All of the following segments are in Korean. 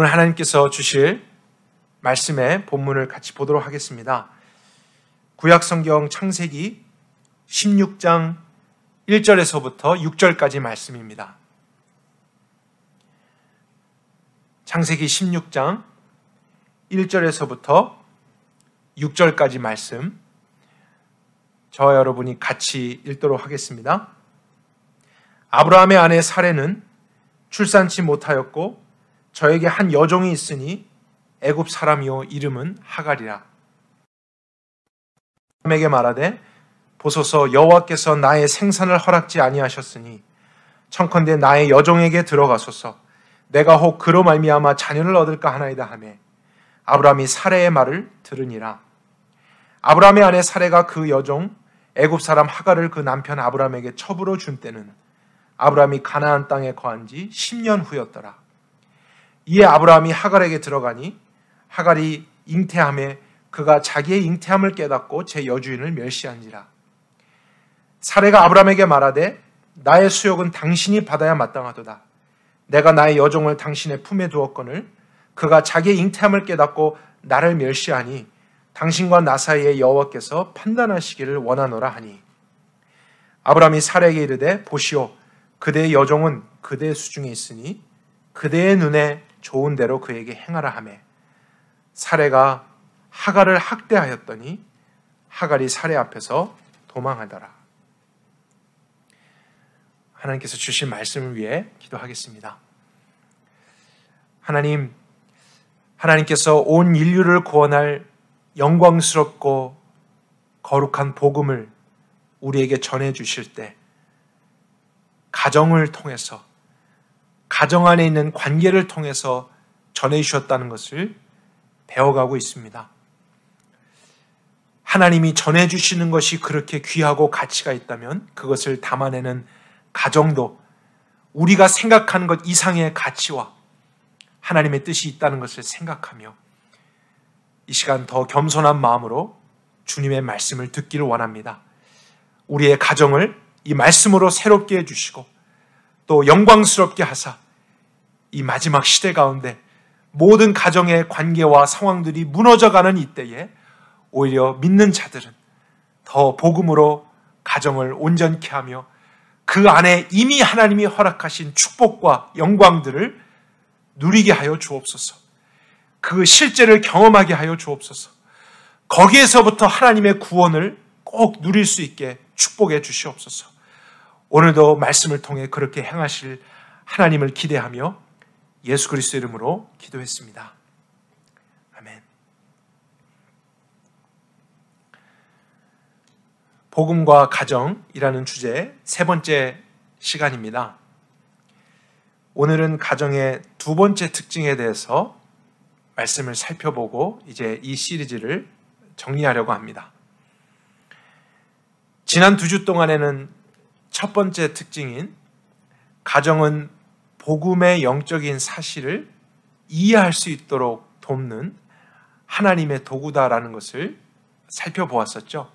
오늘 하나님께서 주실 말씀의 본문을 같이 보도록 하겠습니다. 구약성경 창세기 16장 1절에서부터 6절까지 말씀입니다. 창세기 16장 1절에서부터 6절까지 말씀, 저와 여러분이 같이 읽도록 하겠습니다. 아브라함의 아내 사레는 출산치 못하였고 저에게 한 여종이 있으니 애굽 사람이요 이름은 하갈이라. 아브라함에게 말하되 보소서 여호와께서 나의 생산을 허락지 아니하셨으니 청컨대 나의 여종에게 들어가소서. 내가 혹 그로 말미암아 자녀를 얻을까 하나이다 하매 아브라함이 사레의 말을 들으니라. 아브라함의 아내 사레가 그 여종 애굽 사람 하갈을 그 남편 아브라함에게 첩으로 준 때는 아브라함이 가나안 땅에 거한 지 10년 후였더라. 이에 아브라함이 하갈에게 들어가니 하갈이 잉태함에 그가 자기의 잉태함을 깨닫고 제 여주인을 멸시한지라. 사레가 아브라함에게 말하되 나의 수욕은 당신이 받아야 마땅하도다. 내가 나의 여종을 당신의 품에 두었거늘 그가 자기의 잉태함을 깨닫고 나를 멸시하니 당신과 나 사이에 여호와께서 판단하시기를 원하노라 하니 아브라함이 사레에게 이르되 보시오 그대의 여종은 그대의 수중에 있으니 그대의 눈에 좋은 대로 그에게 행하라 하매 사레가 하갈을 학대하였더니 하갈이 사레 앞에서 도망하더라. 하나님께서 주신 말씀을 위해 기도하겠습니다. 하나님께서 온 인류를 구원할 영광스럽고 거룩한 복음을 우리에게 전해주실 때 가정을 통해서, 가정 안에 있는 관계를 통해서 전해주셨다는 것을 배워가고 있습니다. 하나님이 전해주시는 것이 그렇게 귀하고 가치가 있다면 그것을 담아내는 가정도 우리가 생각하는 것 이상의 가치와 하나님의 뜻이 있다는 것을 생각하며 이 시간 더 겸손한 마음으로 주님의 말씀을 듣기를 원합니다. 우리의 가정을 이 말씀으로 새롭게 해주시고 또 영광스럽게 하사 이 마지막 시대 가운데 모든 가정의 관계와 상황들이 무너져가는 이때에 오히려 믿는 자들은 더 복음으로 가정을 온전케 하며 그 안에 이미 하나님이 허락하신 축복과 영광들을 누리게 하여 주옵소서. 그 실제를 경험하게 하여 주옵소서. 거기에서부터 하나님의 구원을 꼭 누릴 수 있게 축복해 주시옵소서. 오늘도 말씀을 통해 그렇게 행하실 하나님을 기대하며 예수 그리스도 이름으로 기도했습니다. 아멘. 복음과 가정이라는 주제의 세 번째 시간입니다. 오늘은 가정의 두 번째 특징에 대해서 말씀을 살펴보고 이제 이 시리즈를 정리하려고 합니다. 지난 2주 동안에는 첫 번째 특징인 가정은 복음의 영적인 사실을 이해할 수 있도록 돕는 하나님의 도구다라는 것을 살펴보았었죠.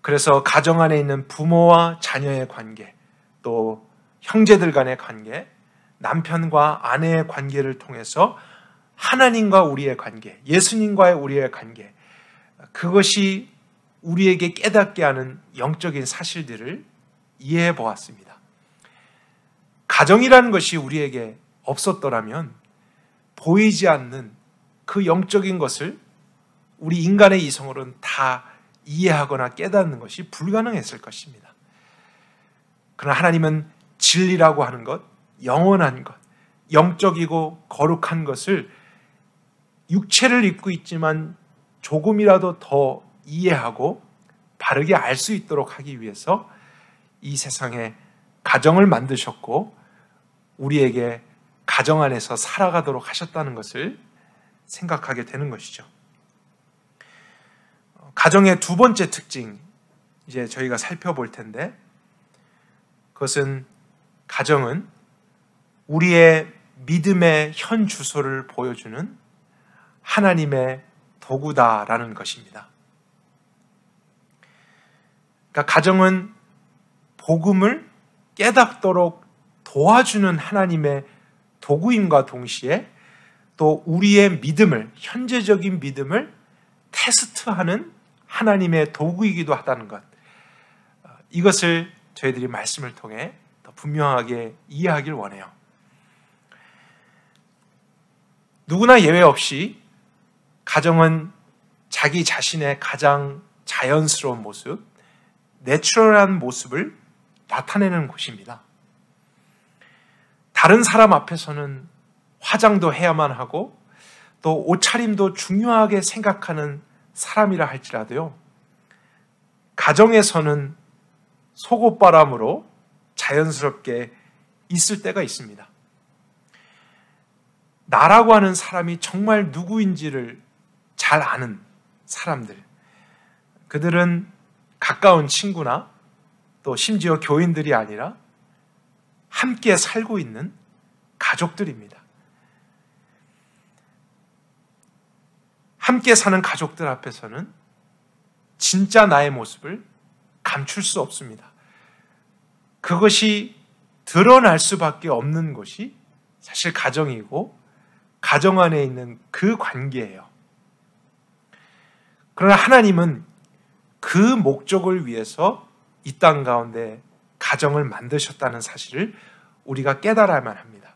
그래서 가정 안에 있는 부모와 자녀의 관계, 또 형제들 간의 관계, 남편과 아내의 관계를 통해서 하나님과 우리의 관계, 예수님과의 우리의 관계, 그것이 우리에게 깨닫게 하는 영적인 사실들을 이해해 보았습니다. 가정이라는 것이 우리에게 없었더라면 보이지 않는 그 영적인 것을 우리 인간의 이성으로는 다 이해하거나 깨닫는 것이 불가능했을 것입니다. 그러나 하나님은 진리라고 하는 것, 영원한 것, 영적이고 거룩한 것을 육체를 입고 있지만 조금이라도 더 이해하고 바르게 알 수 있도록 하기 위해서 이 세상에 가정을 만드셨고 우리에게 가정 안에서 살아가도록 하셨다는 것을 생각하게 되는 것이죠. 가정의 두 번째 특징, 이제 저희가 살펴볼 텐데 그것은 가정은 우리의 믿음의 현 주소를 보여주는 하나님의 도구다라는 것입니다. 그러니까 가정은 복음을 깨닫도록 도와주는 하나님의 도구임과 동시에 또 우리의 믿음을, 현재적인 믿음을 테스트하는 하나님의 도구이기도 하다는 것, 이것을 저희들이 말씀을 통해 더 분명하게 이해하길 원해요. 누구나 예외 없이 가정은 자기 자신의 가장 자연스러운 모습, 내추럴한 모습을 나타내는 곳입니다. 다른 사람 앞에서는 화장도 해야만 하고 또 옷차림도 중요하게 생각하는 사람이라 할지라도요, 가정에서는 속옷바람으로 자연스럽게 있을 때가 있습니다. 나라고 하는 사람이 정말 누구인지를 잘 아는 사람들, 그들은 가까운 친구나 또 심지어 교인들이 아니라 함께 살고 있는 가족들입니다. 함께 사는 가족들 앞에서는 진짜 나의 모습을 감출 수 없습니다. 그것이 드러날 수밖에 없는 것이 사실 가정이고 가정 안에 있는 그 관계예요. 그러나 하나님은 그 목적을 위해서 이 땅 가운데 가정을 만드셨다는 사실을 우리가 깨달아야만 합니다.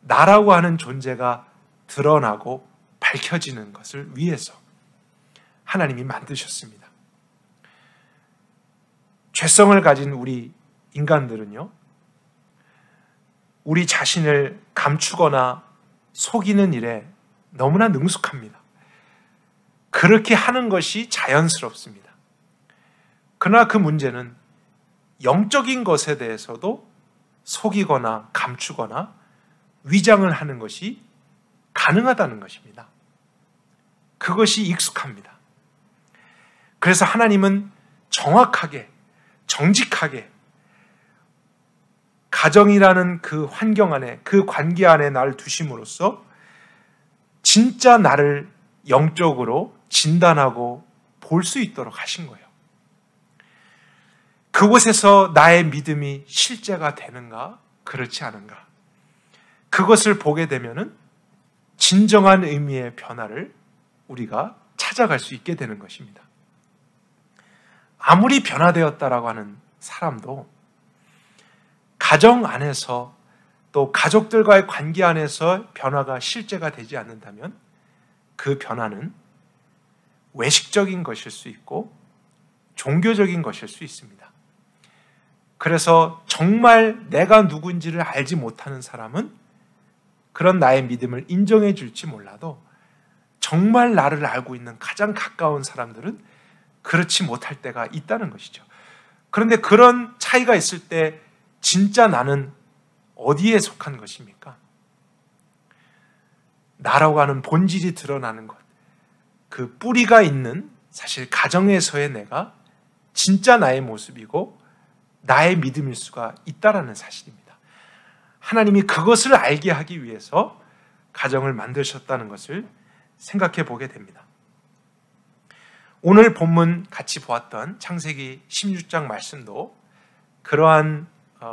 나라고 하는 존재가 드러나고 밝혀지는 것을 위해서 하나님이 만드셨습니다. 죄성을 가진 우리 인간들은요, 우리 자신을 감추거나 속이는 일에 너무나 능숙합니다. 그렇게 하는 것이 자연스럽습니다. 그러나 그 문제는 영적인 것에 대해서도 속이거나 감추거나 위장을 하는 것이 가능하다는 것입니다. 그것이 익숙합니다. 그래서 하나님은 정확하게, 정직하게 가정이라는 그 환경 안에, 그 관계 안에 나를 두심으로써 진짜 나를 영적으로 진단하고 볼 수 있도록 하신 거예요. 그곳에서 나의 믿음이 실제가 되는가, 그렇지 않은가, 그것을 보게 되면은 진정한 의미의 변화를 우리가 찾아갈 수 있게 되는 것입니다. 아무리 변화되었다라고 하는 사람도 가정 안에서 또 가족들과의 관계 안에서 변화가 실제가 되지 않는다면 그 변화는 외식적인 것일 수 있고 종교적인 것일 수 있습니다. 그래서 정말 내가 누군지를 알지 못하는 사람은 그런 나의 믿음을 인정해 줄지 몰라도 정말 나를 알고 있는 가장 가까운 사람들은 그렇지 못할 때가 있다는 것이죠. 그런데 그런 차이가 있을 때 진짜 나는 어디에 속한 것입니까? 나라고 하는 본질이 드러나는 것, 그 뿌리가 있는 사실 가정에서의 내가 진짜 나의 모습이고 나의 믿음일 수가 있다라는 사실입니다. 하나님이 그것을 알게 하기 위해서 가정을 만드셨다는 것을 생각해 보게 됩니다. 오늘 본문 같이 보았던 창세기 16장 말씀도 그러한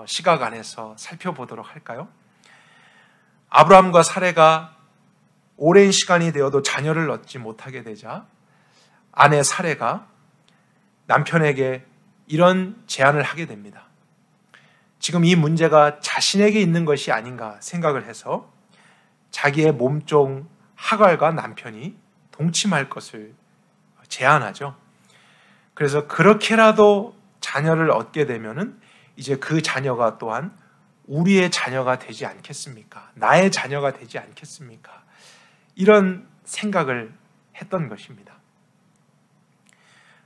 시각 안에서 살펴보도록 할까요? 아브라함과 사레가 오랜 시간이 되어도 자녀를 얻지 못하게 되자 아내 사레가 남편에게 이런 제안을 하게 됩니다. 지금 이 문제가 자신에게 있는 것이 아닌가 생각을 해서 자기의 몸종 하갈과 남편이 동침할 것을 제안하죠. 그래서 그렇게라도 자녀를 얻게 되면은 이제 그 자녀가 또한 우리의 자녀가 되지 않겠습니까? 나의 자녀가 되지 않겠습니까? 이런 생각을 했던 것입니다.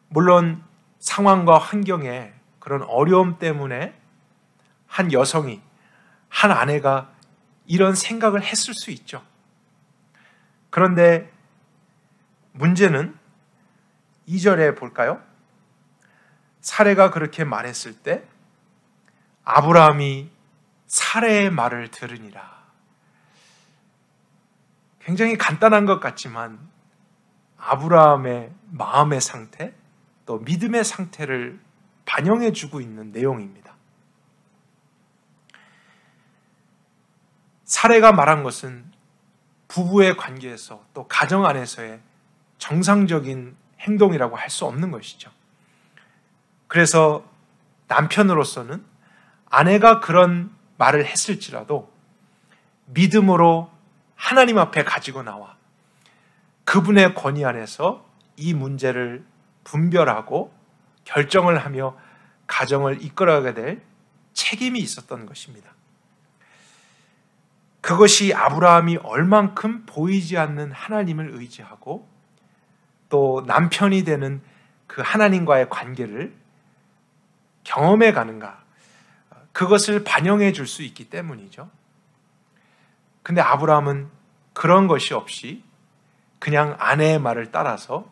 물론 상황과 환경에 그런 어려움 때문에 한 여성이, 한 아내가 이런 생각을 했을 수 있죠. 그런데 문제는 2절에 볼까요? 사레가 그렇게 말했을 때 아브라함이 사레의 말을 들으니라. 굉장히 간단한 것 같지만 아브라함의 마음의 상태, 또 믿음의 상태를 반영해 주고 있는 내용입니다. 사레가 말한 것은 부부의 관계에서 또 가정 안에서의 정상적인 행동이라고 할 수 없는 것이죠. 그래서 남편으로서는 아내가 그런 말을 했을지라도 믿음으로 하나님 앞에 가지고 나와 그분의 권위 안에서 이 문제를 분별하고 결정을 하며 가정을 이끌어가게 될 책임이 있었던 것입니다. 그것이 아브라함이 얼만큼 보이지 않는 하나님을 의지하고 또 남편이 되는 그 하나님과의 관계를 경험해 가는가, 그것을 반영해 줄 수 있기 때문이죠. 근데 아브라함은 그런 것이 없이 그냥 아내의 말을 따라서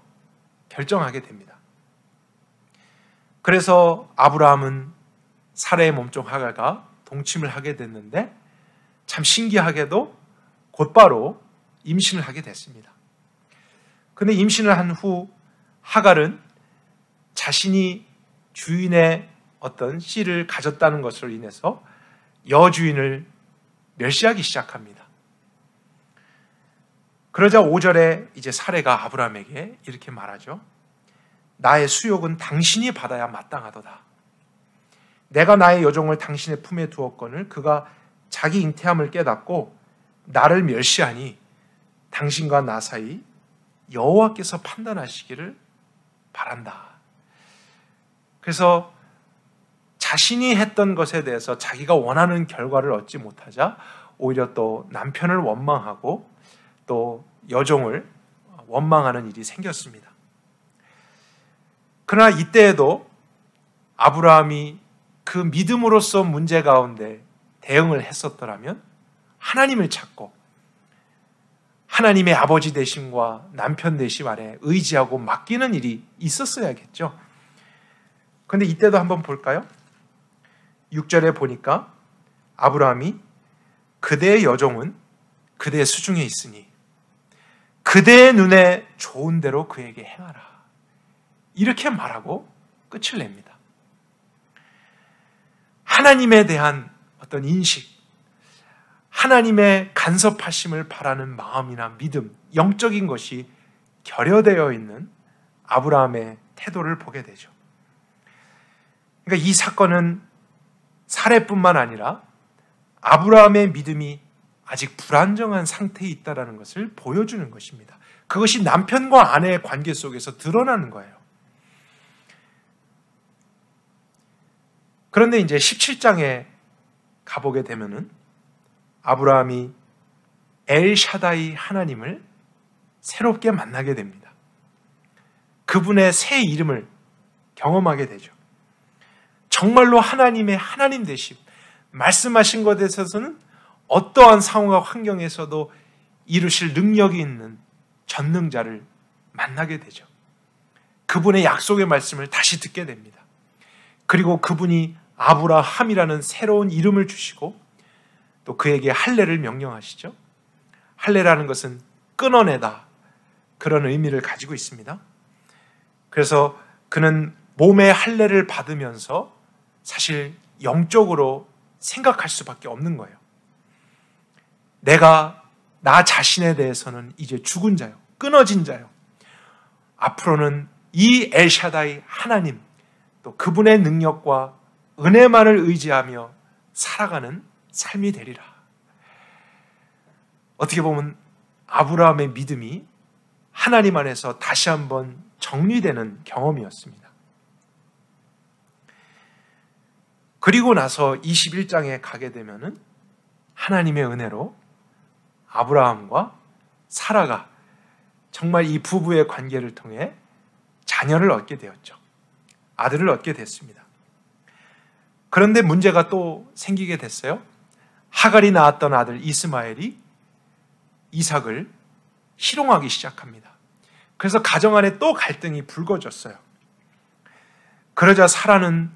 결정하게 됩니다. 그래서 아브라함은 사라의 몸종 하갈과 동침을 하게 됐는데 참 신기하게도 곧바로 임신을 하게 됐습니다. 근데 임신을 한 후 하갈은 자신이 주인의 어떤 씨를 가졌다는 것으로 인해서 여주인을 멸시하기 시작합니다. 그러자 5절에 이제 사라가 아브라함에게 이렇게 말하죠. 나의 수욕은 당신이 받아야 마땅하도다. 내가 나의 여종을 당신의 품에 두었거늘 그가 자기 잉태함을 깨닫고 나를 멸시하니 당신과 나 사이 여호와께서 판단하시기를 바란다. 그래서 자신이 했던 것에 대해서 자기가 원하는 결과를 얻지 못하자 오히려 또 남편을 원망하고 또 여종을 원망하는 일이 생겼습니다. 그러나 이때에도 아브라함이 그 믿음으로써 문제 가운데 대응을 했었더라면 하나님을 찾고 하나님의 아버지 되심과 남편 되심 아래 의지하고 맡기는 일이 있었어야겠죠. 그런데 이때도 한번 볼까요? 6절에 보니까 아브라함이 그대의 여종은 그대의 수중에 있으니 그대의 눈에 좋은 대로 그에게 행하라. 이렇게 말하고 끝을 냅니다. 하나님에 대한 어떤 인식, 하나님의 간섭하심을 바라는 마음이나 믿음, 영적인 것이 결여되어 있는 아브라함의 태도를 보게 되죠. 그러니까 이 사건은 사례뿐만 아니라 아브라함의 믿음이 아직 불안정한 상태에 있다는 것을 보여주는 것입니다. 그것이 남편과 아내의 관계 속에서 드러나는 거예요. 그런데 이제 17장에 가보게 되면은 아브라함이 엘샤다이 하나님을 새롭게 만나게 됩니다. 그분의 새 이름을 경험하게 되죠. 정말로 하나님의 하나님 되심, 말씀하신 것에 있어서는 어떠한 상황과 환경에서도 이루실 능력이 있는 전능자를 만나게 되죠. 그분의 약속의 말씀을 다시 듣게 됩니다. 그리고 그분이 아브라함이라는 새로운 이름을 주시고 또 그에게 할례를 명령하시죠. 할례라는 것은 끊어내다, 그런 의미를 가지고 있습니다. 그래서 그는 몸의 할례를 받으면서 사실 영적으로 생각할 수밖에 없는 거예요. 내가 나 자신에 대해서는 이제 죽은 자요, 끊어진 자요. 앞으로는 이 엘샤다이 하나님, 또 그분의 능력과 은혜만을 의지하며 살아가는 삶이 되리라. 어떻게 보면 아브라함의 믿음이 하나님 안에서 다시 한번 정리되는 경험이었습니다. 그리고 나서 21장에 가게 되면은 하나님의 은혜로 아브라함과 사라가 정말 이 부부의 관계를 통해 자녀를 얻게 되었죠. 아들을 얻게 됐습니다. 그런데 문제가 또 생기게 됐어요. 하갈이 낳았던 아들 이스마엘이 이삭을 희롱하기 시작합니다. 그래서 가정 안에 또 갈등이 불거졌어요. 그러자 사라는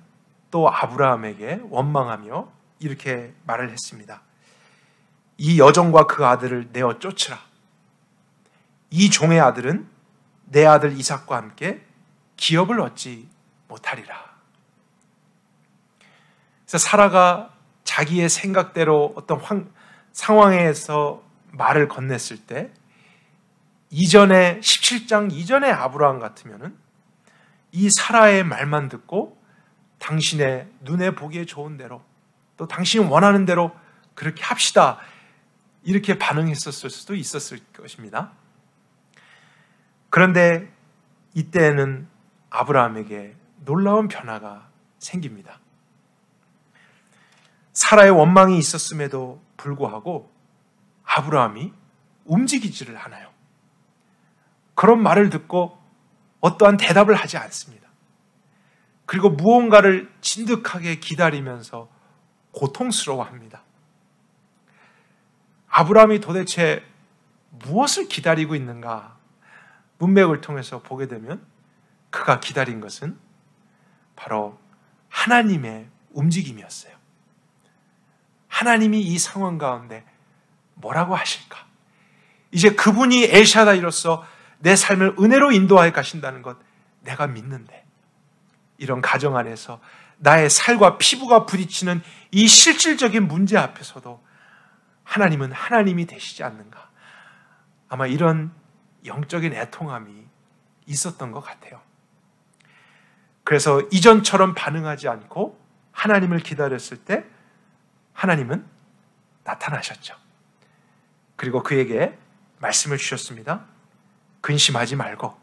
또 아브라함에게 원망하며 이렇게 말을 했습니다. 이 여종과 그 아들을 내어 쫓으라. 이 종의 아들은 내 아들 이삭과 함께 기업을 얻지 못하리라. 그래서 사라가 자기의 생각대로 어떤 상황에서 말을 건넸을 때 이전에 17장 이전의 아브라함 같으면은 이 사라의 말만 듣고 당신의 눈에 보기에 좋은 대로 또 당신이 원하는 대로 그렇게 합시다 이렇게 반응했었을 수도 있었을 것입니다. 그런데 이때에는 아브라함에게 놀라운 변화가 생깁니다. 사라의 원망이 있었음에도 불구하고 아브라함이 움직이지를 않아요. 그런 말을 듣고 어떠한 대답을 하지 않습니다. 그리고 무언가를 진득하게 기다리면서 고통스러워합니다. 아브라함이 도대체 무엇을 기다리고 있는가? 문맥을 통해서 보게 되면 그가 기다린 것은 바로 하나님의 움직임이었어요. 하나님이 이 상황 가운데 뭐라고 하실까? 이제 그분이 엘샤다이로서 내 삶을 은혜로 인도하여 가신다는 것 내가 믿는데 이런 가정 안에서 나의 살과 피부가 부딪히는 이 실질적인 문제 앞에서도 하나님은 하나님이 되시지 않는가? 아마 이런 영적인 애통함이 있었던 것 같아요. 그래서 이전처럼 반응하지 않고 하나님을 기다렸을 때 하나님은 나타나셨죠. 그리고 그에게 말씀을 주셨습니다. 근심하지 말고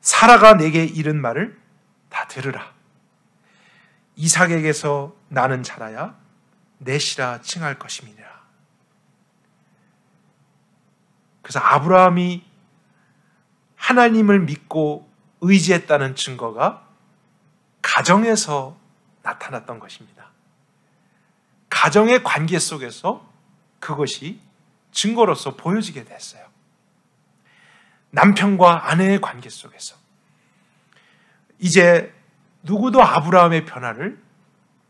사라가 내게 이른 말을 다 들으라. 이삭에게서 나는 자라야 넷이라 칭할 것임이니라. 그래서 아브라함이 하나님을 믿고 의지했다는 증거가 가정에서 나타났던 것입니다. 가정의 관계 속에서 그것이 증거로서 보여지게 됐어요. 남편과 아내의 관계 속에서 이제 누구도 아브라함의 변화를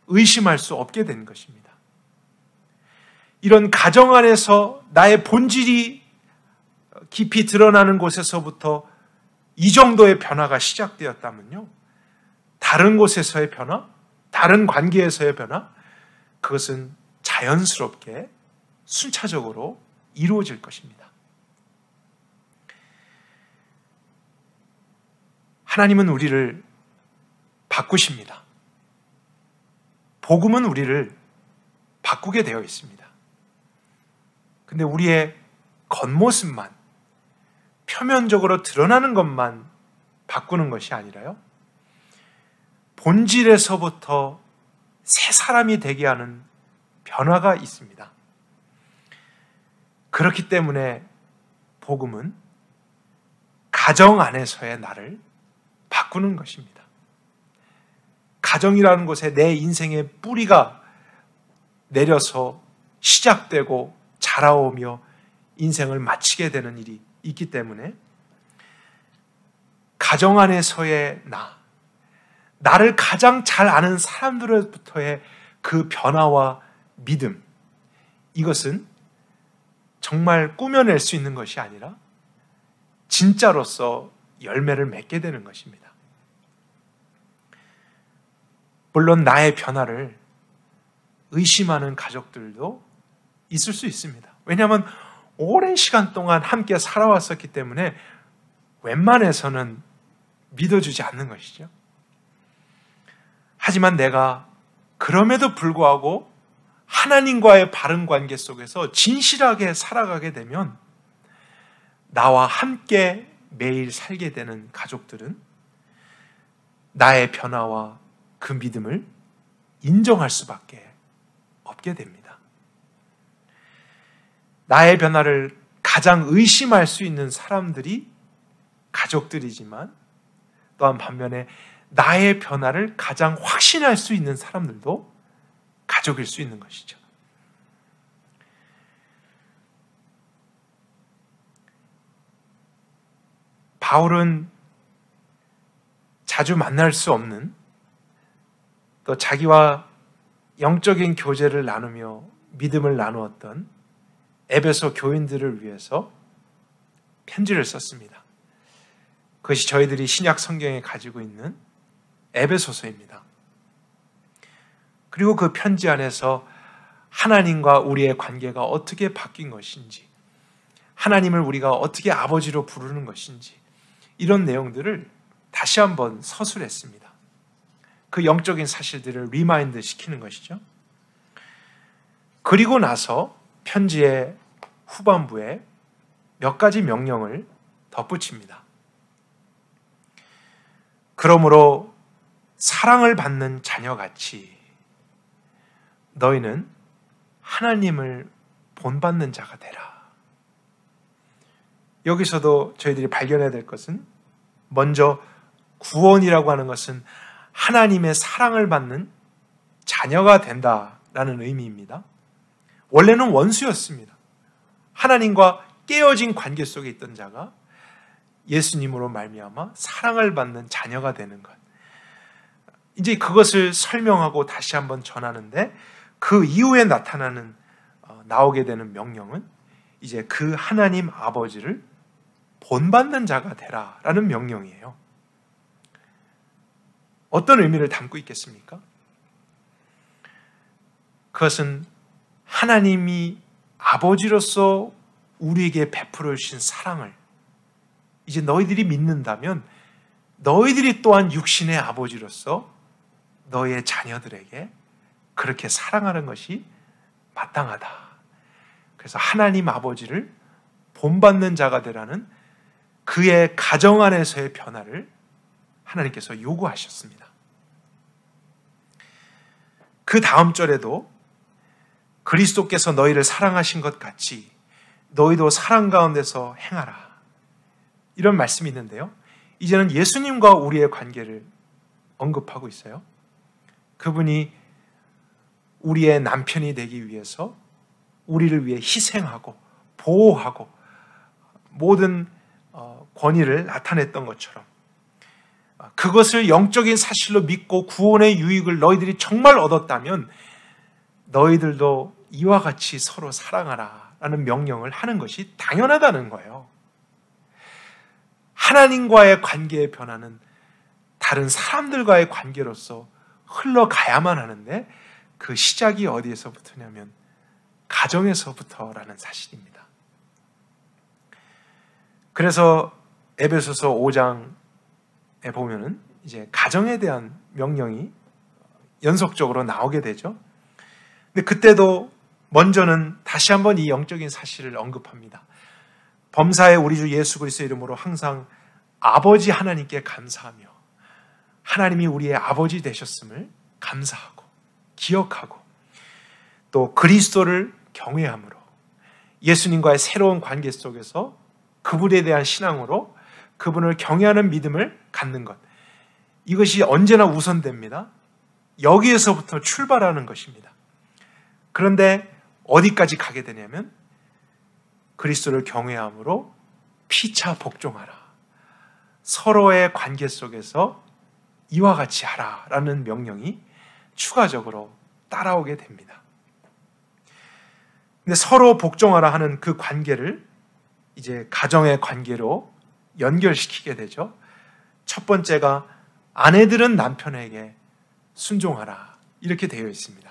의심할 수 없게 된 것입니다. 이런 가정 안에서 나의 본질이 깊이 드러나는 곳에서부터 이 정도의 변화가 시작되었다면요, 다른 곳에서의 변화, 다른 관계에서의 변화, 그것은 자연스럽게 순차적으로 이루어질 것입니다. 하나님은 우리를 바꾸십니다. 복음은 우리를 바꾸게 되어 있습니다. 근데 우리의 겉모습만, 표면적으로 드러나는 것만 바꾸는 것이 아니라요, 본질에서부터 새 사람이 되게 하는 변화가 있습니다. 그렇기 때문에 복음은 가정 안에서의 나를 바꾸는 것입니다. 가정이라는 곳에 내 인생의 뿌리가 내려서 시작되고 자라오며 인생을 마치게 되는 일이 있기 때문에 가정 안에서의 나를 가장 잘 아는 사람들로부터의 그 변화와 믿음, 이것은 정말 꾸며낼 수 있는 것이 아니라 진짜로서 열매를 맺게 되는 것입니다. 물론 나의 변화를 의심하는 가족들도 있을 수 있습니다. 왜냐하면 오랜 시간 동안 함께 살아왔었기 때문에 웬만해서는 믿어주지 않는 것이죠. 하지만 내가 그럼에도 불구하고 하나님과의 바른 관계 속에서 진실하게 살아가게 되면 나와 함께 매일 살게 되는 가족들은 나의 변화와 그 믿음을 인정할 수밖에 없게 됩니다. 나의 변화를 가장 의심할 수 있는 사람들이 가족들이지만 또한 반면에 나의 변화를 가장 확신할 수 있는 사람들도 가족일 수 있는 것이죠. 바울은 자주 만날 수 없는, 또 자기와 영적인 교제를 나누며 믿음을 나누었던 에베소 교인들을 위해서 편지를 썼습니다. 그것이 저희들이 신약 성경에 가지고 있는 에베소서입니다. 그리고 그 편지 안에서 하나님과 우리의 관계가 어떻게 바뀐 것인지, 하나님을 우리가 어떻게 아버지로 부르는 것인지 이런 내용들을 다시 한번 서술했습니다. 그 영적인 사실들을 리마인드 시키는 것이죠. 그리고 나서 편지의 후반부에 몇 가지 명령을 덧붙입니다. 그러므로 사랑을 받는 자녀같이 너희는 하나님을 본받는 자가 되라. 여기서도 저희들이 발견해야 될 것은 먼저 구원이라고 하는 것은 하나님의 사랑을 받는 자녀가 된다라는 의미입니다. 원래는 원수였습니다. 하나님과 깨어진 관계 속에 있던 자가 예수님으로 말미암아 사랑을 받는 자녀가 되는 것. 이제 그것을 설명하고 다시 한번 전하는데 그 이후에 나오게 되는 명령은 이제 그 하나님 아버지를 본받는 자가 되라라는 명령이에요. 어떤 의미를 담고 있겠습니까? 그것은 하나님이 아버지로서 우리에게 베풀어 주신 사랑을 이제 너희들이 믿는다면 너희들이 또한 육신의 아버지로서 너희의 자녀들에게 그렇게 사랑하는 것이 마땅하다. 그래서 하나님 아버지를 본받는 자가 되라는 그의 가정 안에서의 변화를 하나님께서 요구하셨습니다. 그 다음 절에도 그리스도께서 너희를 사랑하신 것 같이 너희도 사랑 가운데서 행하라. 이런 말씀이 있는데요. 이제는 예수님과 우리의 관계를 언급하고 있어요. 그분이 우리의 남편이 되기 위해서 우리를 위해 희생하고 보호하고 모든 권위를 나타냈던 것처럼 그것을 영적인 사실로 믿고 구원의 유익을 너희들이 정말 얻었다면 너희들도 이와 같이 서로 사랑하라 라는 명령을 하는 것이 당연하다는 거예요. 하나님과의 관계의 변화는 다른 사람들과의 관계로서 흘러가야만 하는데 그 시작이 어디에서부터냐면 가정에서부터라는 사실입니다. 그래서 에베소서 5장에 보면은 이제 가정에 대한 명령이 연속적으로 나오게 되죠. 근데 그때도 먼저는 다시 한번 이 영적인 사실을 언급합니다. 범사에 우리 주 예수 그리스도의 이름으로 항상 아버지 하나님께 감사하며 하나님이 우리의 아버지 되셨음을 감사하고 기억하고 또 그리스도를 경외함으로 예수님과의 새로운 관계 속에서 그분에 대한 신앙으로 그분을 경외하는 믿음을 갖는 것. 이것이 언제나 우선됩니다. 여기에서부터 출발하는 것입니다. 그런데 어디까지 가게 되냐면 그리스도를 경외함으로 피차 복종하라. 서로의 관계 속에서 이와 같이 하라라는 명령이 추가적으로 따라오게 됩니다. 근데 서로 복종하라 하는 그 관계를 이제 가정의 관계로 연결시키게 되죠. 첫 번째가 아내들은 남편에게 순종하라 이렇게 되어 있습니다.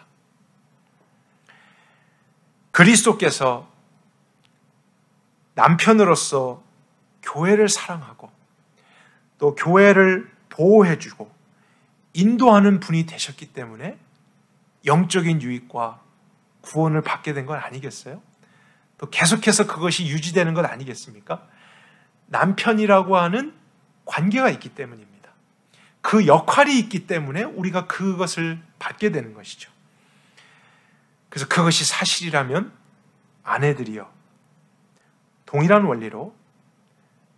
그리스도께서 남편으로서 교회를 사랑하고 또 교회를 보호해주고 인도하는 분이 되셨기 때문에 영적인 유익과 구원을 받게 된 건 아니겠어요? 또 계속해서 그것이 유지되는 것 아니겠습니까? 남편이라고 하는 관계가 있기 때문입니다. 그 역할이 있기 때문에 우리가 그것을 받게 되는 것이죠. 그래서 그것이 사실이라면 아내들이여 동일한 원리로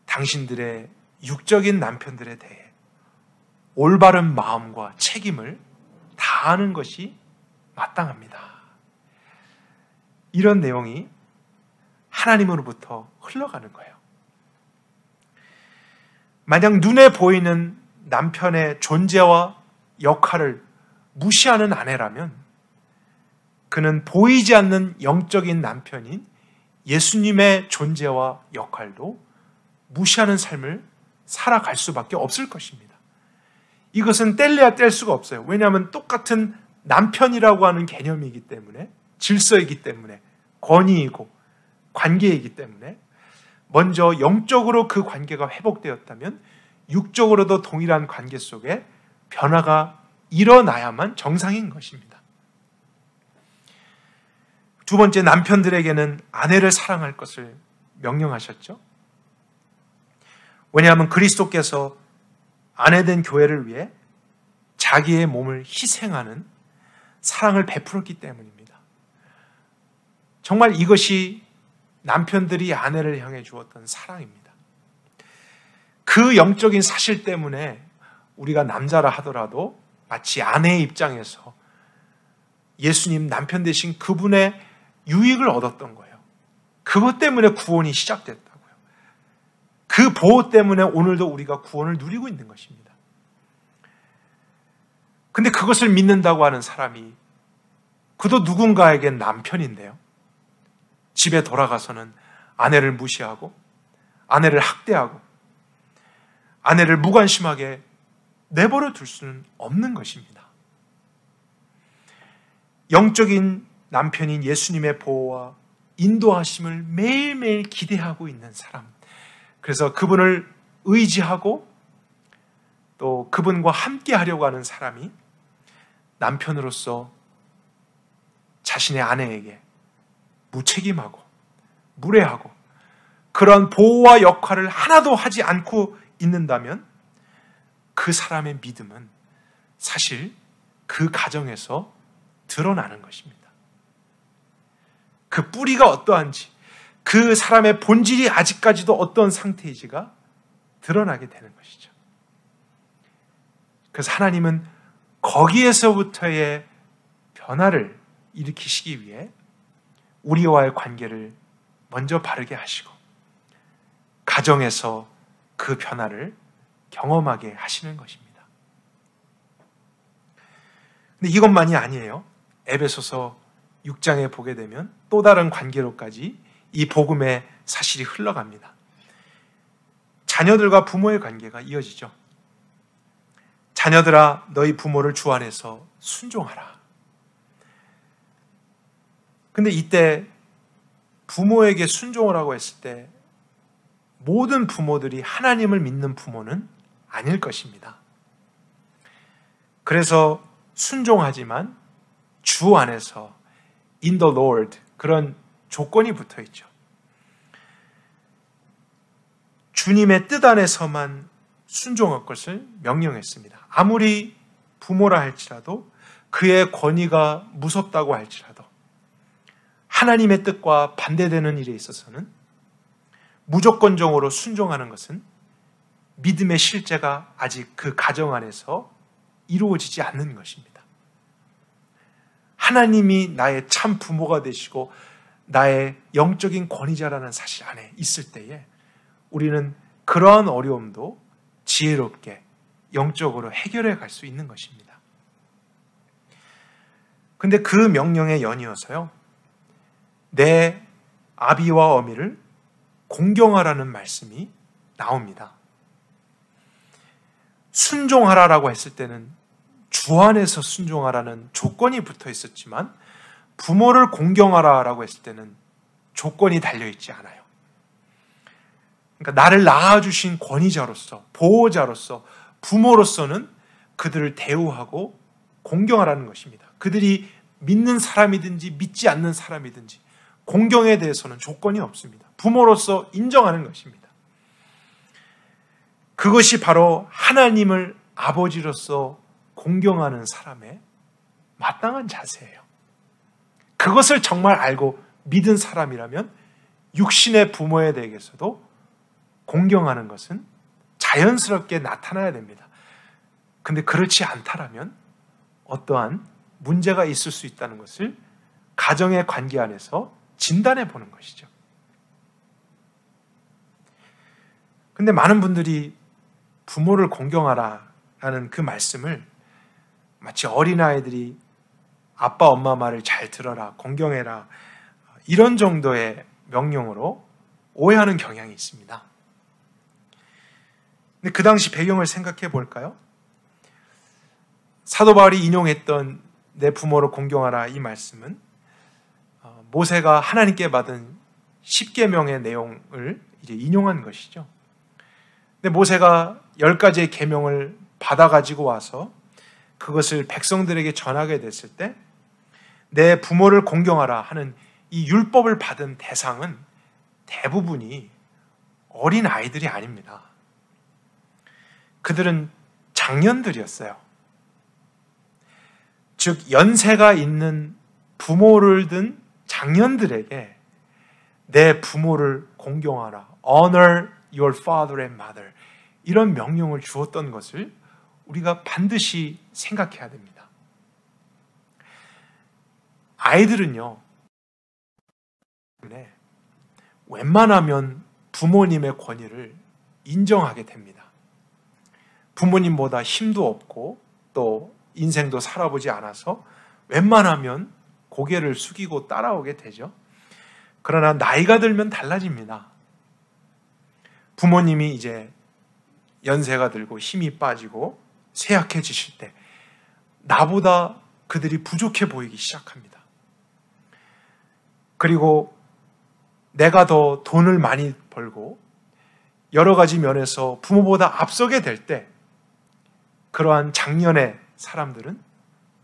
당신들의 육적인 남편들에 대해 올바른 마음과 책임을 다하는 것이 마땅합니다. 이런 내용이 하나님으로부터 흘러가는 거예요. 만약 눈에 보이는 남편의 존재와 역할을 무시하는 아내라면 그는 보이지 않는 영적인 남편인 예수님의 존재와 역할도 무시하는 삶을 살아갈 수밖에 없을 것입니다. 이것은 뗄래야 뗄 수가 없어요. 왜냐하면 똑같은 남편이라고 하는 개념이기 때문에 질서이기 때문에 권위이고 관계이기 때문에 먼저 영적으로 그 관계가 회복되었다면 육적으로도 동일한 관계 속에 변화가 일어나야만 정상인 것입니다. 두 번째, 남편들에게는 아내를 사랑할 것을 명령하셨죠. 왜냐하면 그리스도께서 아내된 교회를 위해 자기의 몸을 희생하는 사랑을 베풀었기 때문입니다. 정말 이것이 남편들이 아내를 향해 주었던 사랑입니다. 그 영적인 사실 때문에 우리가 남자라 하더라도 마치 아내의 입장에서 예수님 남편 되신 그분의 유익을 얻었던 거예요. 그것 때문에 구원이 시작됐다고요. 그 보호 때문에 오늘도 우리가 구원을 누리고 있는 것입니다. 근데 그것을 믿는다고 하는 사람이 그도 누군가에겐 남편인데요. 집에 돌아가서는 아내를 무시하고 아내를 학대하고 아내를 무관심하게 내버려 둘 수는 없는 것입니다. 영적인 남편인 예수님의 보호와 인도하심을 매일매일 기대하고 있는 사람, 그래서 그분을 의지하고 또 그분과 함께 하려고 하는 사람이 남편으로서 자신의 아내에게 무책임하고 무례하고 그런 보호와 역할을 하나도 하지 않고 있는다면 그 사람의 믿음은 사실 그 가정에서 드러나는 것입니다. 그 뿌리가 어떠한지, 그 사람의 본질이 아직까지도 어떤 상태이지가 드러나게 되는 것이죠. 그래서 하나님은 거기에서부터의 변화를 일으키시기 위해 우리와의 관계를 먼저 바르게 하시고 가정에서 그 변화를 경험하게 하시는 것입니다. 근데 이것만이 아니에요. 에베소서 6장에 보게 되면 또 다른 관계로까지 이 복음의 사실이 흘러갑니다. 자녀들과 부모의 관계가 이어지죠. 자녀들아, 너희 부모를 주 안에서 순종하라. 근데 이때 부모에게 순종을 하고 했을 때 모든 부모들이 하나님을 믿는 부모는 아닐 것입니다. 그래서 순종하지만 주 안에서 in the Lord 그런 조건이 붙어 있죠. 주님의 뜻 안에서만 순종할 것을 명령했습니다. 아무리 부모라 할지라도 그의 권위가 무섭다고 할지라도 하나님의 뜻과 반대되는 일에 있어서는 무조건적으로 순종하는 것은 믿음의 실제가 아직 그 가정 안에서 이루어지지 않는 것입니다. 하나님이 나의 참 부모가 되시고 나의 영적인 권위자라는 사실 안에 있을 때에 우리는 그러한 어려움도 지혜롭게 영적으로 해결해 갈 수 있는 것입니다. 근데 그 명령에 연이어서요, 내 아비와 어미를 공경하라는 말씀이 나옵니다. 순종하라라고 했을 때는 주 안에서 순종하라는 조건이 붙어 있었지만 부모를 공경하라라고 했을 때는 조건이 달려있지 않아요. 그러니까 나를 낳아주신 권위자로서, 보호자로서, 부모로서는 그들을 대우하고 공경하라는 것입니다. 그들이 믿는 사람이든지 믿지 않는 사람이든지 공경에 대해서는 조건이 없습니다. 부모로서 인정하는 것입니다. 그것이 바로 하나님을 아버지로서 공경하는 사람의 마땅한 자세예요. 그것을 정말 알고 믿은 사람이라면 육신의 부모에 대해서도 공경하는 것은 자연스럽게 나타나야 됩니다. 근데 그렇지 않다라면 어떠한 문제가 있을 수 있다는 것을 가정의 관계 안에서 진단해 보는 것이죠. 근데 많은 분들이 부모를 공경하라라는 그 말씀을 마치 어린아이들이 아빠 엄마 말을 잘 들어라, 공경해라 이런 정도의 명령으로 오해하는 경향이 있습니다. 근데 그 당시 배경을 생각해 볼까요? 사도 바울이 인용했던 내 부모를 공경하라 이 말씀은 모세가 하나님께 받은 10계명의 내용을 이제 인용한 것이죠. 근데 모세가 10가지의 계명을 받아가지고 와서 그것을 백성들에게 전하게 됐을 때 내 부모를 공경하라 하는 이 율법을 받은 대상은 대부분이 어린 아이들이 아닙니다. 그들은 장년들이었어요. 즉 연세가 있는 부모를 둔 장년들에게 내 부모를 공경하라, honor your father and mother, 이런 명령을 주었던 것을 우리가 반드시 생각해야 됩니다. 아이들은요, 웬만하면 부모님의 권위를 인정하게 됩니다. 부모님보다 힘도 없고 또 인생도 살아보지 않아서 웬만하면 고개를 숙이고 따라오게 되죠. 그러나 나이가 들면 달라집니다. 부모님이 이제 연세가 들고 힘이 빠지고 쇠약해지실 때 나보다 그들이 부족해 보이기 시작합니다. 그리고 내가 더 돈을 많이 벌고 여러 가지 면에서 부모보다 앞서게 될 때 그러한 장년의 사람들은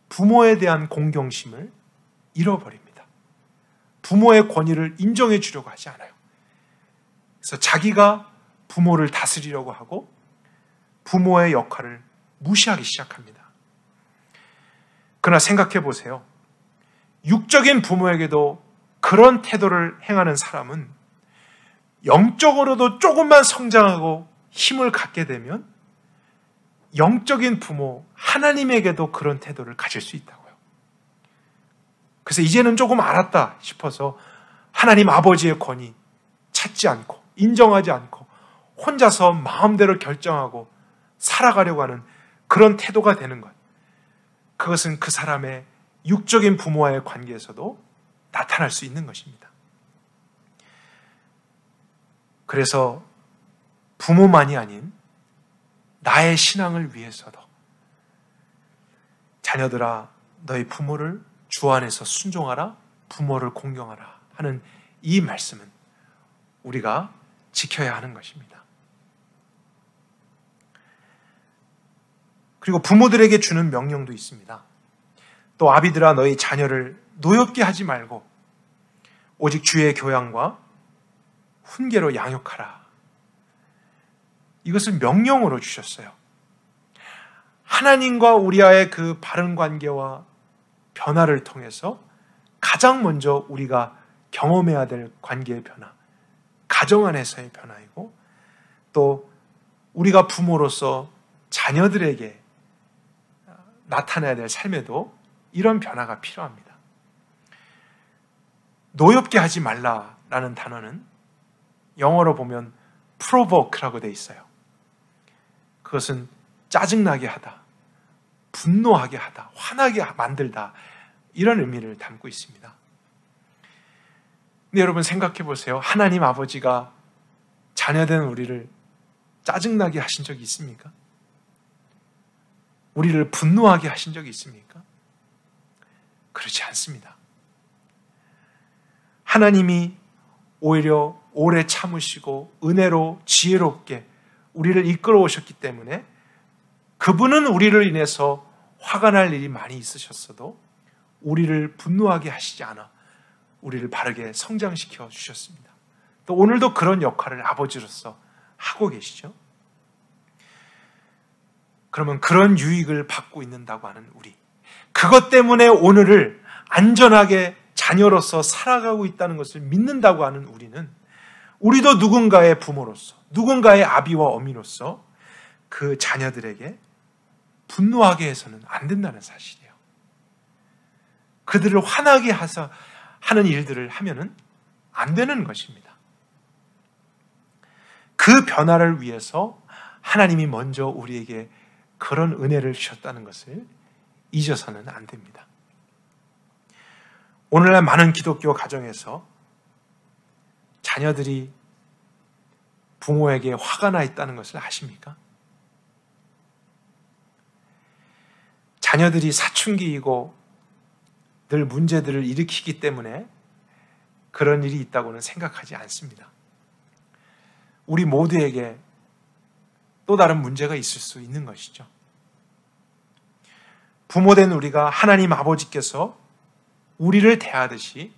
부모에 대한 공경심을 잃어버립니다. 부모의 권위를 인정해 주려고 하지 않아요. 그래서 자기가 부모를 다스리려고 하고 부모의 역할을 무시하기 시작합니다. 그러나 생각해 보세요. 육적인 부모에게도 그런 태도를 행하는 사람은 영적으로도 조금만 성장하고 힘을 갖게 되면 영적인 부모, 하나님에게도 그런 태도를 가질 수 있다고요. 그래서 이제는 조금 알았다 싶어서 하나님 아버지의 권위 찾지 않고 인정하지 않고 혼자서 마음대로 결정하고 살아가려고 하는 그런 태도가 되는 것. 그것은 그 사람의 육적인 부모와의 관계에서도 나타날 수 있는 것입니다. 그래서 부모만이 아닌 나의 신앙을 위해서도 자녀들아 너희 부모를 주 안에서 순종하라, 부모를 공경하라 하는 이 말씀은 우리가 지켜야 하는 것입니다. 그리고 부모들에게 주는 명령도 있습니다. 또 아비들아 너희 자녀를 노엽게 하지 말고 오직 주의 교양과 훈계로 양육하라. 이것을 명령으로 주셨어요. 하나님과 우리와의 그 바른 관계와 변화를 통해서 가장 먼저 우리가 경험해야 될 관계의 변화, 가정 안에서의 변화이고 또 우리가 부모로서 자녀들에게 나타나야 될 삶에도 이런 변화가 필요합니다. 노엽게 하지 말라라는 단어는 영어로 보면 provoke라고 되어 있어요. 그것은 짜증나게 하다, 분노하게 하다, 화나게 만들다, 이런 의미를 담고 있습니다. 근데 여러분 생각해 보세요. 하나님 아버지가 자녀된 우리를 짜증나게 하신 적이 있습니까? 우리를 분노하게 하신 적이 있습니까? 그렇지 않습니다. 하나님이 오히려 오래 참으시고 은혜로 지혜롭게 우리를 이끌어 오셨기 때문에 그분은 우리를 인해서 화가 날 일이 많이 있으셨어도 우리를 분노하게 하시지 않아 우리를 바르게 성장시켜 주셨습니다. 또 오늘도 그런 역할을 아버지로서 하고 계시죠. 그러면 그런 유익을 받고 있는다고 하는 우리, 그것 때문에 오늘을 안전하게 자녀로서 살아가고 있다는 것을 믿는다고 하는 우리는 우리도 누군가의 부모로서, 누군가의 아비와 어미로서 그 자녀들에게 분노하게 해서는 안 된다는 사실이에요. 그들을 화나게 하는 일들을 하면은 안 되는 것입니다. 그 변화를 위해서 하나님이 먼저 우리에게 그런 은혜를 주셨다는 것을 잊어서는 안 됩니다. 오늘날 많은 기독교 가정에서 자녀들이 부모에게 화가 나 있다는 것을 아십니까? 자녀들이 사춘기이고 늘 문제들을 일으키기 때문에 그런 일이 있다고는 생각하지 않습니다. 우리 모두에게 또 다른 문제가 있을 수 있는 것이죠. 부모된 우리가 하나님 아버지께서 우리를 대하듯이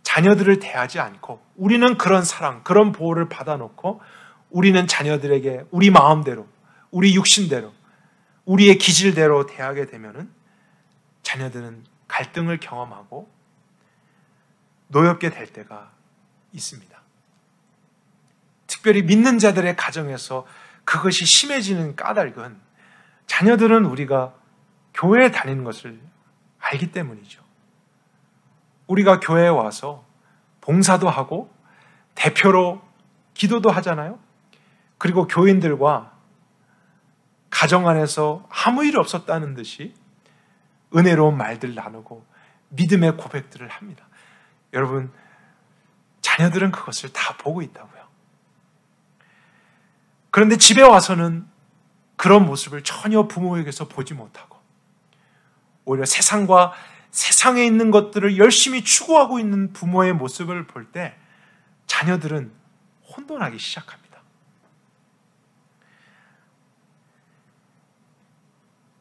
자녀들을 대하지 않고, 우리는 그런 사랑, 그런 보호를 받아놓고 우리는 자녀들에게 우리 마음대로, 우리 육신대로, 우리의 기질대로 대하게 되면은 자녀들은 갈등을 경험하고 노엽게 될 때가 있습니다. 특별히 믿는 자들의 가정에서 그것이 심해지는 까닭은 자녀들은 우리가 교회에 다니는 것을 알기 때문이죠. 우리가 교회에 와서 봉사도 하고 대표로 기도도 하잖아요. 그리고 교인들과 가정 안에서 아무 일 없었다는 듯이 은혜로운 말들 나누고 믿음의 고백들을 합니다. 여러분, 자녀들은 그것을 다 보고 있다고요. 그런데 집에 와서는 그런 모습을 전혀 부모에게서 보지 못하고 오히려 세상과 세상에 있는 것들을 열심히 추구하고 있는 부모의 모습을 볼 때 자녀들은 혼돈하기 시작합니다.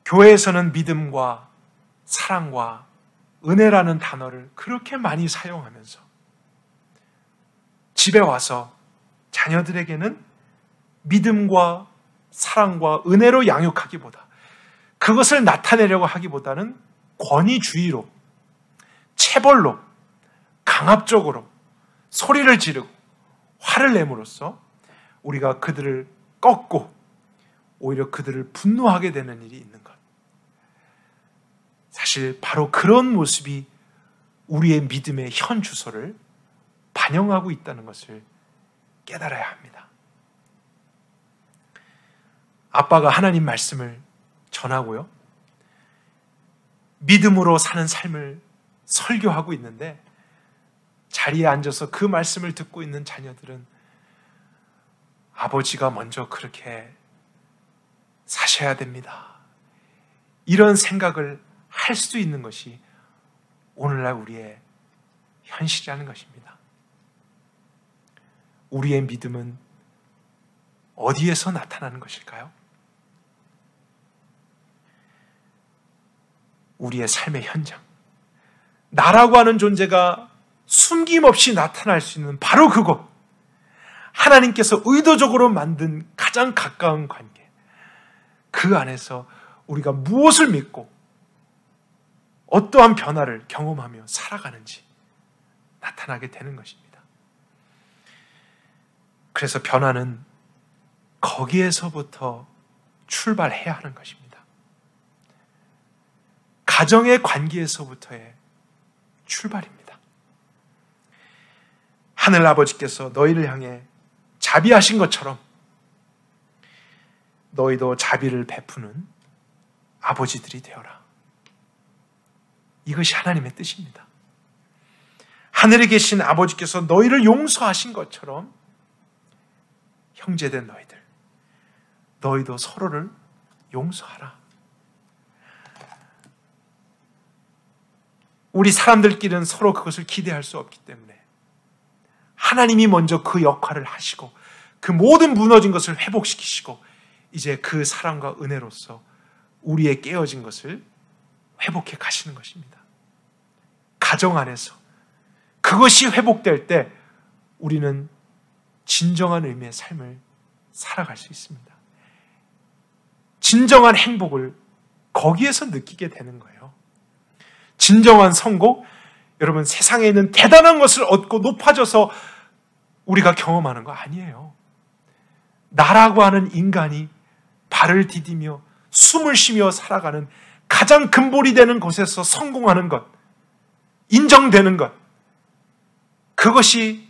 교회에서는 믿음과 사랑과 은혜라는 단어를 그렇게 많이 사용하면서 집에 와서 자녀들에게는 믿음과 사랑과 은혜로 양육하기보다, 그것을 나타내려고 하기보다는 권위주의로, 체벌로, 강압적으로 소리를 지르고 화를 내므로써 우리가 그들을 꺾고 오히려 그들을 분노하게 되는 일이 있는 것. 사실 바로 그런 모습이 우리의 믿음의 현 주소를 반영하고 있다는 것을 깨달아야 합니다. 아빠가 하나님 말씀을 전하고요, 믿음으로 사는 삶을 설교하고 있는데 자리에 앉아서 그 말씀을 듣고 있는 자녀들은 아버지가 먼저 그렇게 사셔야 됩니다, 이런 생각을 할 수 있는 것이 오늘날 우리의 현실이라는 것입니다. 우리의 믿음은 어디에서 나타나는 것일까요? 우리의 삶의 현장, 나라고 하는 존재가 숨김없이 나타날 수 있는 바로 그곳, 하나님께서 의도적으로 만든 가장 가까운 관계, 그 안에서 우리가 무엇을 믿고 어떠한 변화를 경험하며 살아가는지 나타나게 되는 것입니다. 그래서 변화는 거기에서부터 출발해야 하는 것입니다. 가정의 관계에서부터의 출발입니다. 하늘 아버지께서 너희를 향해 자비하신 것처럼 너희도 자비를 베푸는 아버지들이 되어라. 이것이 하나님의 뜻입니다. 하늘에 계신 아버지께서 너희를 용서하신 것처럼 형제된 너희도 서로를 용서하라. 우리 사람들끼리는 서로 그것을 기대할 수 없기 때문에 하나님이 먼저 그 역할을 하시고 그 모든 무너진 것을 회복시키시고 이제 그 사랑과 은혜로서 우리의 깨어진 것을 회복해 가시는 것입니다. 가정 안에서 그것이 회복될 때 우리는 진정한 의미의 삶을 살아갈 수 있습니다. 진정한 행복을 거기에서 느끼게 되는 거예요. 진정한 성공, 여러분 세상에 있는 대단한 것을 얻고 높아져서 우리가 경험하는 거 아니에요. 나라고 하는 인간이 발을 디디며 숨을 쉬며 살아가는 가장 근본이 되는 곳에서 성공하는 것, 인정되는 것, 그것이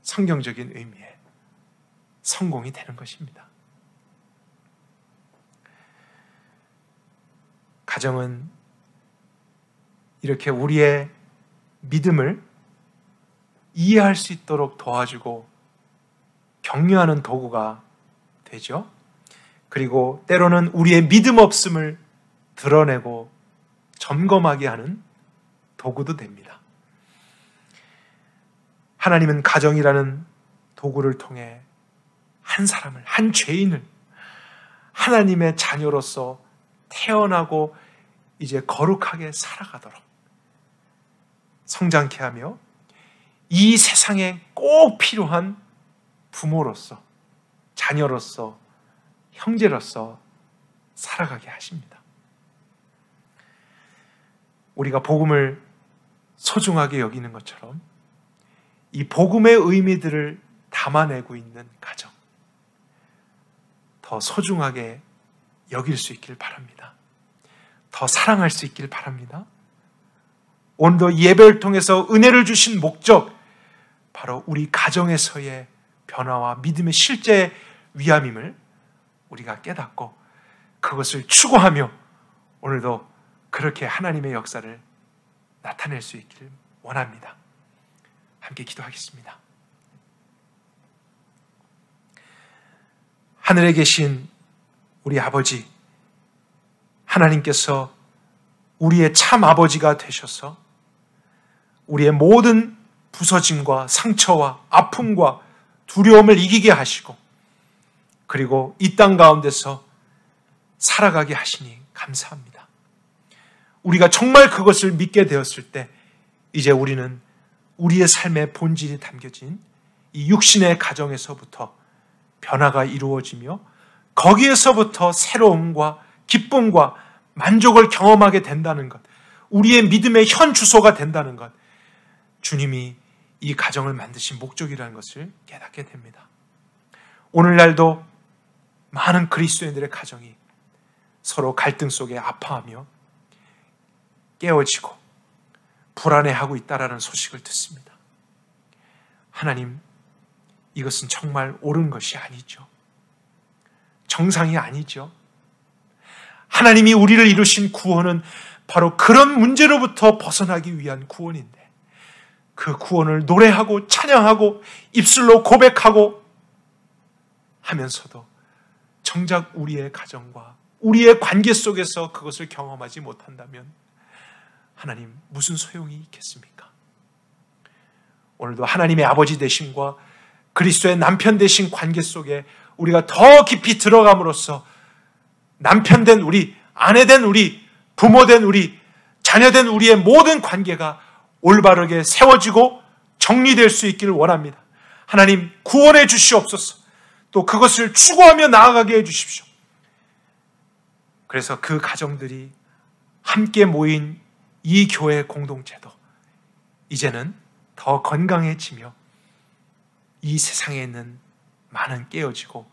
성경적인 의미의 성공이 되는 것입니다. 가정은 이렇게 우리의 믿음을 이해할 수 있도록 도와주고 격려하는 도구가 되죠. 그리고 때로는 우리의 믿음 없음을 드러내고 점검하게 하는 도구도 됩니다. 하나님은 가정이라는 도구를 통해 한 사람을, 한 죄인을 하나님의 자녀로서 태어나고 이제 거룩하게 살아가도록 성장케 하며 이 세상에 꼭 필요한 부모로서, 자녀로서, 형제로서 살아가게 하십니다. 우리가 복음을 소중하게 여기는 것처럼 이 복음의 의미들을 담아내고 있는 가정, 더 소중하게 여길 수 있길 바랍니다. 더 사랑할 수 있길 바랍니다. 오늘도 예배를 통해서 은혜를 주신 목적, 바로 우리 가정에서의 변화와 믿음의 실제 위함임을 우리가 깨닫고 그것을 추구하며 오늘도 그렇게 하나님의 역사를 나타낼 수 있기를 원합니다. 함께 기도하겠습니다. 하늘에 계신 우리 아버지, 하나님께서 우리의 참 아버지가 되셔서 우리의 모든 부서짐과 상처와 아픔과 두려움을 이기게 하시고 그리고 이 땅 가운데서 살아가게 하시니 감사합니다. 우리가 정말 그것을 믿게 되었을 때 이제 우리는 우리의 삶의 본질이 담겨진 이 육신의 가정에서부터 변화가 이루어지며 거기에서부터 새로움과 기쁨과 만족을 경험하게 된다는 것, 우리의 믿음의 현 주소가 된다는 것, 주님이 이 가정을 만드신 목적이라는 것을 깨닫게 됩니다. 오늘날도 많은 그리스도인들의 가정이 서로 갈등 속에 아파하며 깨어지고 불안해하고 있다라는 소식을 듣습니다. 하나님, 이것은 정말 옳은 것이 아니죠. 정상이 아니죠. 하나님이 우리를 이루신 구원은 바로 그런 문제로부터 벗어나기 위한 구원인데 그 구원을 노래하고 찬양하고 입술로 고백하고 하면서도 정작 우리의 가정과 우리의 관계 속에서 그것을 경험하지 못한다면 하나님, 무슨 소용이 있겠습니까? 오늘도 하나님의 아버지 되심과 그리스도의 남편 되신 관계 속에 우리가 더 깊이 들어감으로써 남편 된 우리, 아내 된 우리, 부모 된 우리, 자녀 된 우리의 모든 관계가 올바르게 세워지고 정리될 수 있기를 원합니다. 하나님, 구원해 주시옵소서. 또 그것을 추구하며 나아가게 해 주십시오. 그래서 그 가정들이 함께 모인 이 교회 공동체도 이제는 더 건강해지며 이 세상에 있는 많은 깨어지고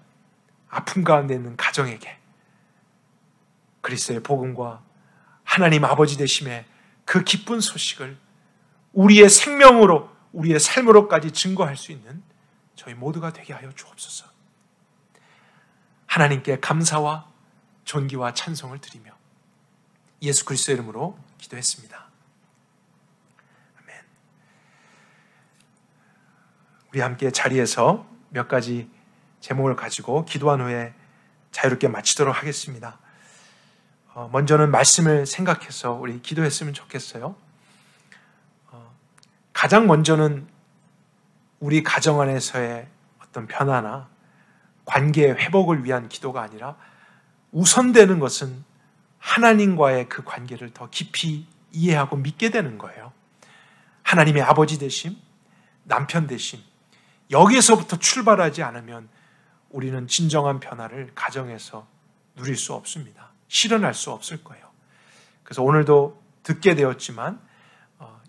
아픔 가운데 있는 가정에게 그리스도의 복음과 하나님 아버지 되심의 그 기쁜 소식을 우리의 생명으로, 우리의 삶으로까지 증거할 수 있는 저희 모두가 되게 하여 주옵소서. 하나님께 감사와 존귀와 찬송을 드리며 예수 그리스도의 이름으로 기도했습니다. 아멘. 우리 함께 자리에서 몇 가지 제목을 가지고 기도한 후에 자유롭게 마치도록 하겠습니다. 먼저는 말씀을 생각해서 우리 기도했으면 좋겠어요. 가장 먼저는 우리 가정 안에서의 어떤 변화나 관계의 회복을 위한 기도가 아니라 우선되는 것은 하나님과의 그 관계를 더 깊이 이해하고 믿게 되는 거예요. 하나님의 아버지 되심, 남편 되심, 여기에서부터 출발하지 않으면 우리는 진정한 변화를 가정에서 누릴 수 없습니다. 실현할 수 없을 거예요. 그래서 오늘도 듣게 되었지만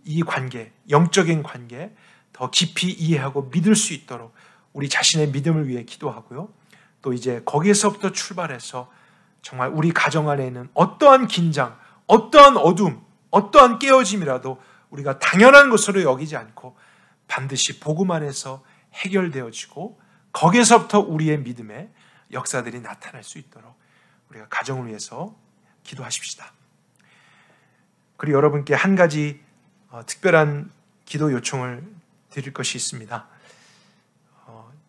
이 관계, 영적인 관계 더 깊이 이해하고 믿을 수 있도록 우리 자신의 믿음을 위해 기도하고요. 또 이제 거기에서부터 출발해서 정말 우리 가정 안에 있는 어떠한 긴장, 어떠한 어둠, 어떠한 깨어짐이라도 우리가 당연한 것으로 여기지 않고 반드시 복음 안에서 해결되어지고 거기에서부터 우리의 믿음의 역사들이 나타날 수 있도록 우리가 가정을 위해서 기도하십시다. 그리고 여러분께 한 가지 특별한 기도 요청을 드릴 것이 있습니다.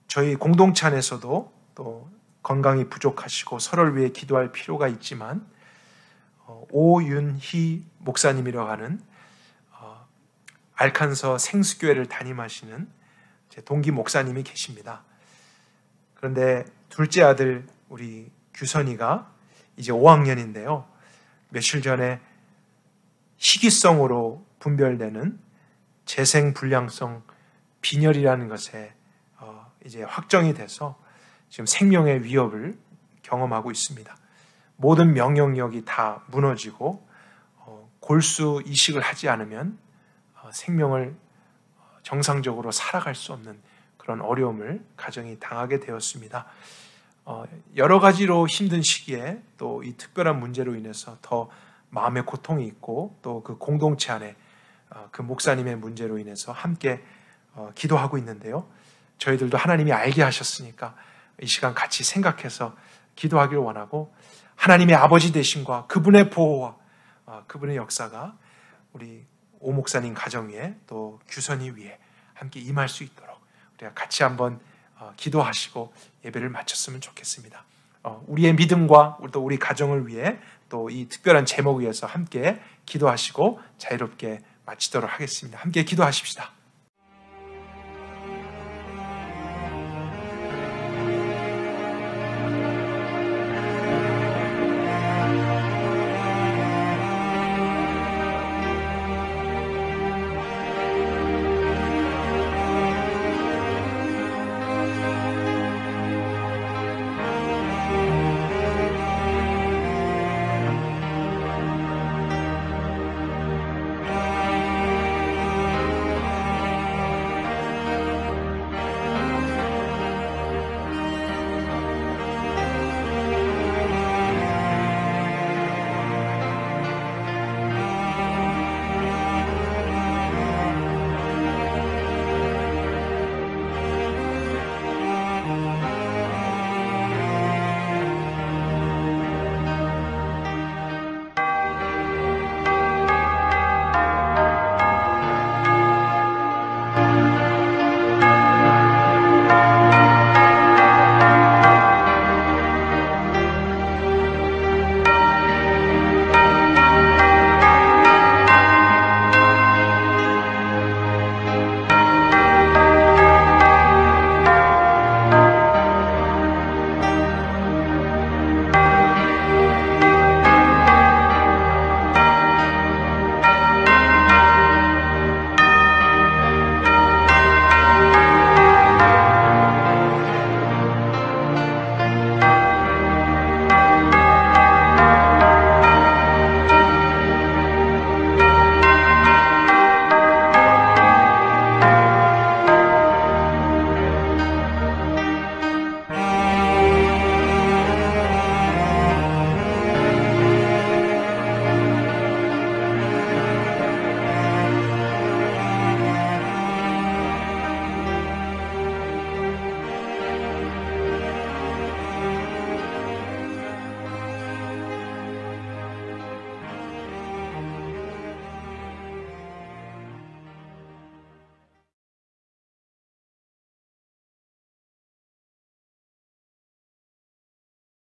저희 공동체 안에서도 또 건강이 부족하시고 서로를 위해 기도할 필요가 있지만 오윤희 목사님이라고 하는 알칸서 생수교회를 담임하시는 제 동기 목사님이 계십니다. 그런데 둘째 아들 우리 규선이가 이제 5학년인데요. 며칠 전에 희귀성으로 분별되는 재생불량성 빈혈이라는 것에 이제 확정이 돼서 지금 생명의 위협을 경험하고 있습니다. 모든 면역력이 다 무너지고 골수 이식을 하지 않으면 생명을 정상적으로 살아갈 수 없는 그런 어려움을 가정이 당하게 되었습니다. 여러 가지로 힘든 시기에 또 이 특별한 문제로 인해서 더 마음의 고통이 있고 또 그 공동체 안에 그 목사님의 문제로 인해서 함께 기도하고 있는데요. 저희들도 하나님이 알게 하셨으니까 이 시간 같이 생각해서 기도하기를 원하고 하나님의 아버지 되심과 그분의 보호와 그분의 역사가 우리 오 목사님 가정 위에 또 규선이 위에 함께 임할 수 있도록 우리가 같이 한번 기도하시고 예배를 마쳤으면 좋겠습니다. 우리의 믿음과 또 우리 가정을 위해 또 이 특별한 제목 위에서 함께 기도하시고 자유롭게 마치도록 하겠습니다. 함께 기도하십시다.